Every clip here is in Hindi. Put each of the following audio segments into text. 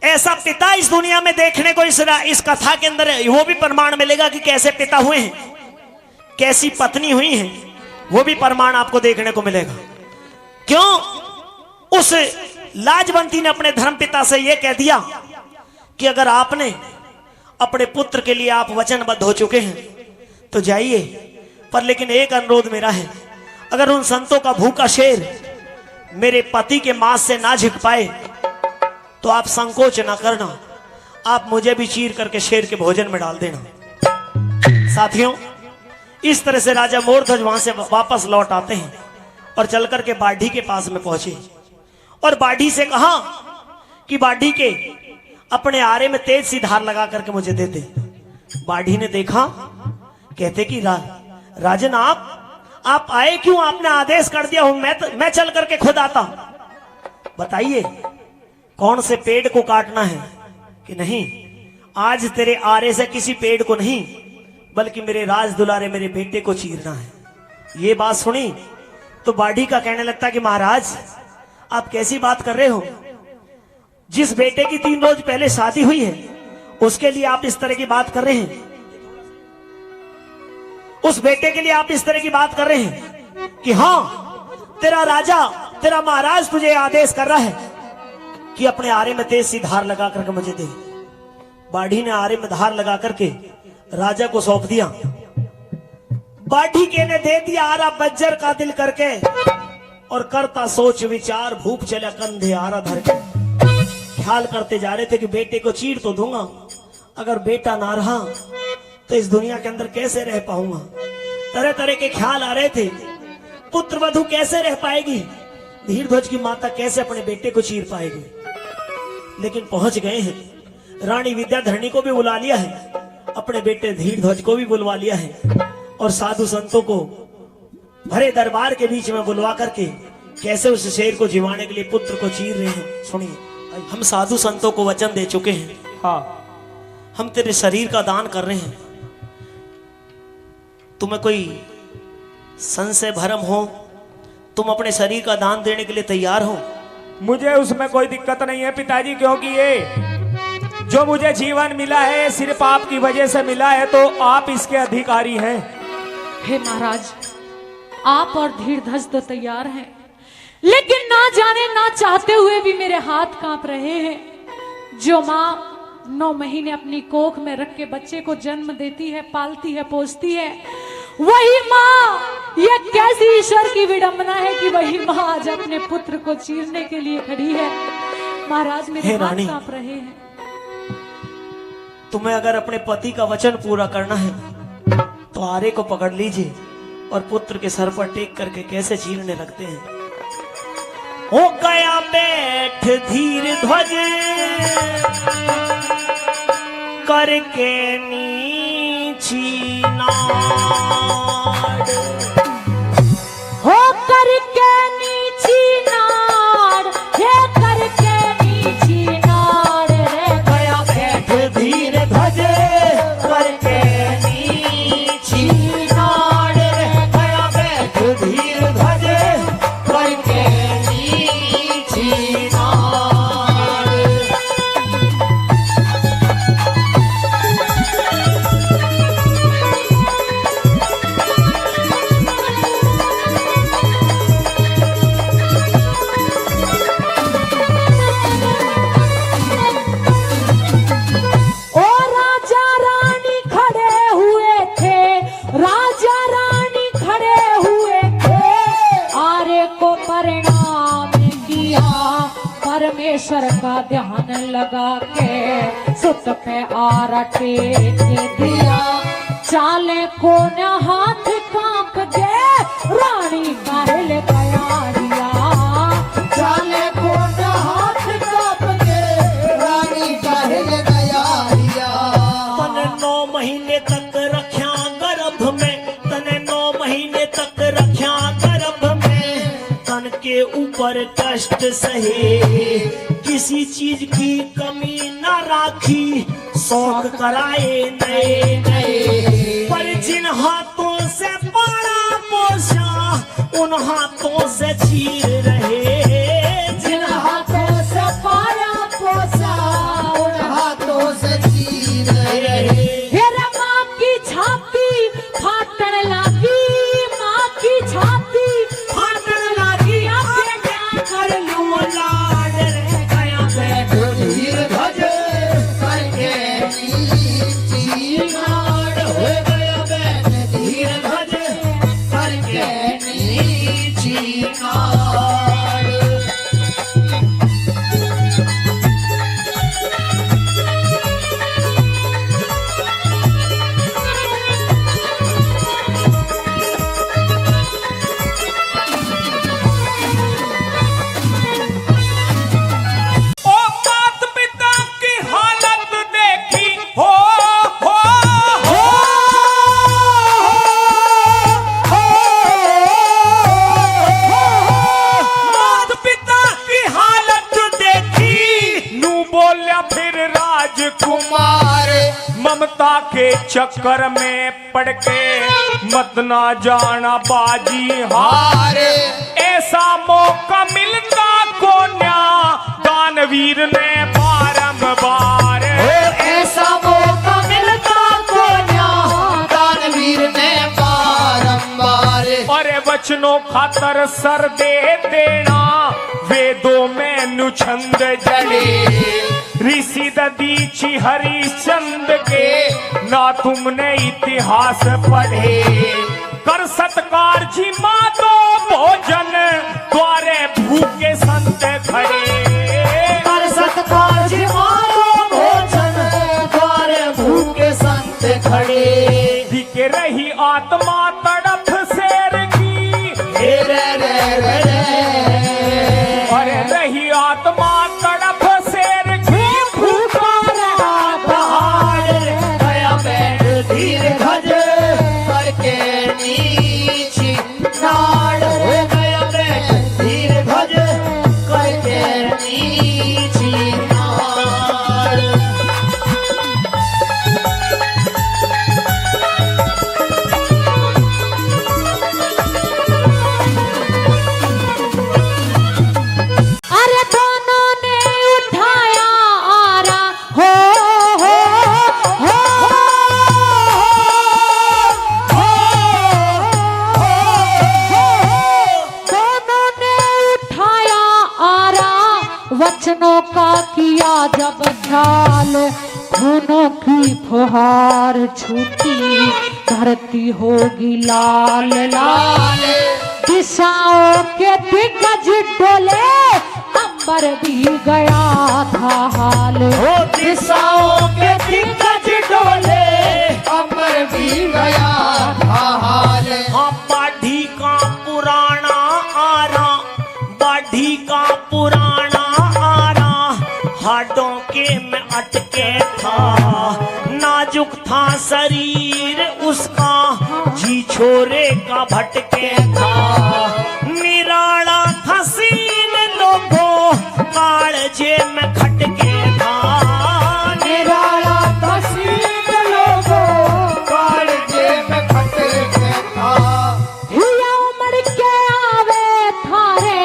ऐसा पिता इस दुनिया में देखने को इस कथा के अंदर वो भी प्रमाण मिलेगा कि कैसे पिता हुए हैं, कैसी पत्नी हुई है, वो भी प्रमाण आपको देखने को मिलेगा। क्यों? उस लाजवंती ने अपने धर्मपिता से यह कह दिया कि अगर आपने अपने पुत्र के लिए आप वचनबद्ध हो चुके हैं तो जाइए, पर लेकिन एक अनुरोध मेरा है, अगर उन संतों का भूखा शेर मेरे पति के मांस से ना झिक पाए तो आप संकोच ना करना, आप मुझे भी चीर करके शेर के भोजन में डाल देना। साथियों, इस तरह से राजा मोरध्वज वहां से वापस लौट आते हैं और चल करके बाढ़ी के पास में पहुंचे और बाढ़ी से कहा कि बाढ़ी के अपने आरे में तेज सी धार लगा करके मुझे दे दे। बाढ़ी ने देखा, कहते कि राजन आप आए क्यों? आपने आदेश कर दिया हूं, मैं चल करके खुद आता। बताइए कौन से पेड़ को काटना है? कि नहीं, आज तेरे आरे से किसी पेड़ को नहीं बल्कि मेरे राज दुलारे मेरे बेटे को चीरना है। ये बात सुनी तो बाढ़ी का कहने लगता कि महाराज आप कैसी बात कर रहे हो? जिस बेटे की 3 रोज पहले शादी हुई है उसके लिए आप इस तरह की बात कर रहे हैं? उस बेटे के लिए आप इस तरह की बात कर रहे हैं कि हाँ, तेरा राजा, तेरा महाराज तुझे आदेश कर रहा है कि अपने आरे में तेज सी धार लगा करके मुझे दे। बाढ़ी ने आरे में धार लगा करके राजा को सौंप दिया। बाढ़ी के ने दे दिया आरा बज्जर का दिल करके और करता सोच विचार भूप चला कंधे आरा धर के। ख्याल करते जा रहे थे कि बेटे को चीर तो दूंगा, अगर बेटा ना रहा तो इस दुनिया के अंदर कैसे रह पाऊंगा। तरह तरह के ख्याल आ रहे थे, पुत्र वधू कैसे रह पाएगी, धीरध्वज की माता कैसे अपने बेटे को चीर पाएगी। लेकिन पहुंच गए हैं, रानी विद्याधरणी को भी बुला लिया है, अपने बेटे धीरध्वज को भी बुलवा लिया है और साधु संतों को भरे दरबार के बीच में बुलवा करके कैसे उस शेर को जिवाने के लिए पुत्र को चीर रहे हैं। सुनिए, हम साधु संतों को वचन दे चुके हैं, हाँ, हम तेरे शरीर का दान कर रहे हैं। तुम्हें कोई संशय भरम हो, तुम अपने शरीर का दान देने के लिए तैयार हो? मुझे उसमें कोई दिक्कत नहीं है पिताजी, क्योंकि ये जो मुझे जीवन मिला है सिर्फ आपकी वजह से मिला है, तो आप इसके अधिकारी हैं। हे महाराज, आप और धीरध्वज तो तैयार हैं, लेकिन ना जाने ना चाहते हुए भी मेरे हाथ कांप रहे हैं। जो माँ 9 महीने अपनी कोख में रख के बच्चे को जन्म देती है, पालती है, पोसती है, वही माँ, ये कैसी ईश्वर की विडंबना है कि वही माँ आज अपने पुत्र को चीरने के लिए खड़ी है। महाराज मेरे हाथ कांप रहे हैं। तुम्हें अगर अपने पति का वचन पूरा करना है तो आरे को पकड़ लीजिए और पुत्र के सर पर टेक करके कैसे चीरने लगते हैं। हो गया बैठ धीरध्वज करके नीची नाड़, हो करके नीची नाड़, हे करके नीची नाड़ रे। गया बैठ धीरध्वज करके नीची नाड़ रे। गया बैठ धीरध्वज करके नीची नाड़। परमेश्वर का ध्यान लगा के सुत पे आरा टेक दिया। चाले को न हाथ कांप गए, रानी काहिल तैयारिया। चाले को न हाथ कांप गए, रानी काहिल तैयारिया। तने 9 महीने तक रख्या गर्भ में, तने 9 महीने तक रख्या गर्भ में। तन के ऊपर कष्ट सहे, किसी चीज की कमी न राखी। शौक कराए नए नए, पर जिन हाथों से पाला पोसा उन हाथों से चीर रहे। जिन हाथों से पाला पोसा फिर राजकुमार। कुमार ममता के चक्कर में पड़ के मत ना जाना बाजी हार। हारे ऐसा मौका मिलता को न्या दानवीर ने बारंबार। ऐसा मौका मिलता को न्या दानवीर ने बारंबार। अरे वचनों खातर सर दे देना वेदों में नुछंद जड़े। ऋषि ददीची हरिश्चंद्र के ना तुमने इतिहास पढ़े। कर सत्कार जी माँ तो भोजन द्वारे भूखे संत खड़े। कर सत्कार जी मारो भोजन द्वारे भूखे संत खड़े। दिखे रही आत्मा तड़प शेर की। रे रे रे रे रे। अरे रही आत्मा तड़प शेर की। भूखा रहा पहाड़ गया बैठ धीर धज करके नीची नाड़। गया बैठ धीर धज करके नीची नाड़। अरे दोनों ने उठाया आरा हो हो हो दोनों ने उठाया आरा। वचनों का किया जब ख्याल, खूनों की फुहार छूटी धरती होगी लाल लाल। दिशाओं के दिग्गज डोले अंबर भी गया था हाल। दिशाओं के दिग्गज डोले अमर भी गया था हाल। हाँ बाढ़ी का पुराना आरा, बाढ़ी का पुराना आरा हाडों के में अटके था। नाजुक था शरीर उसका, जी छोरे का भटके था। निराला था सीन लोगों कालजे में खटके था। निराला तसीन लोगों कालजे में खटके था। हिया उमड़ के आवे थारे,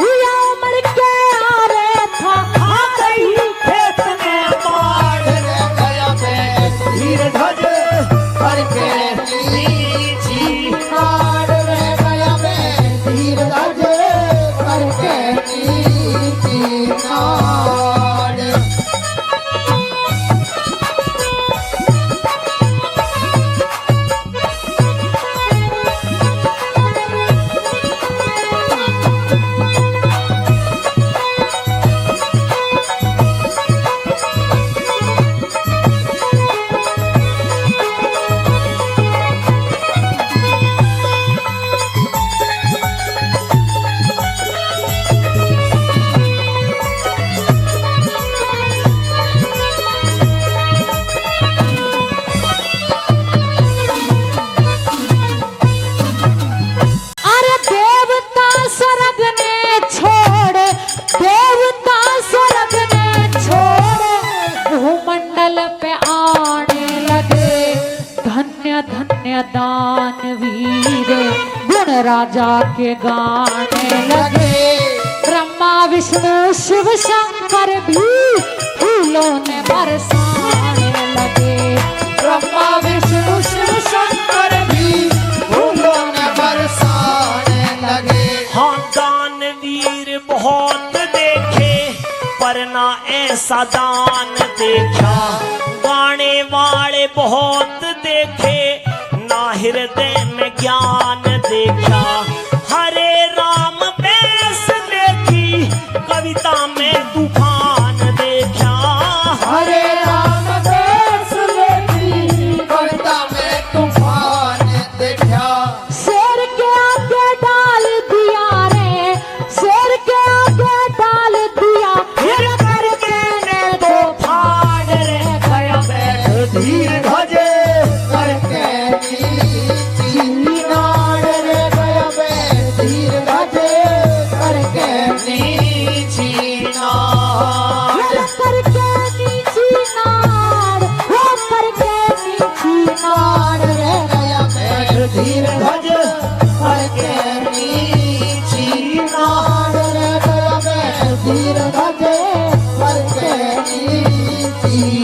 हिया उमड़ के आवे था। आ गई खेत में बाढ़, रे गया बैठ धीर धज करके नीची नाड़। रे गया बैठ धीर धज करके नीची नाड़। अरे देवता स्वर्ग ने छोड़, देवता स्वर्ग ने छोड़ भूमंडल पे आने लगे। धन्य धन्य दानवीर गुण राजा के गाने लगे। ब्रह्मा विष्णु शिव शंकर भी फूलों ने बरसाने लगे। ब्रह्मा विष्णु शिव शंकर भी फूलों में बरसाने लगे। हाँ दानवीर बहुत देखे पर ना ऐसा दान देखा। गाने वाले बहुत देखे ना हृदय में ज्ञान देखा। हरे राम बैस देखी कविता में तूफान देखा। हरे राम देश लेती कविता में तूफान देखा। शेर के आगे डाल दिया रे, शेर के आगे डाल दिया। फिर करके ने दो फाड़ रे गया बैठ धीर धज करके नीची नाड़। रे गया की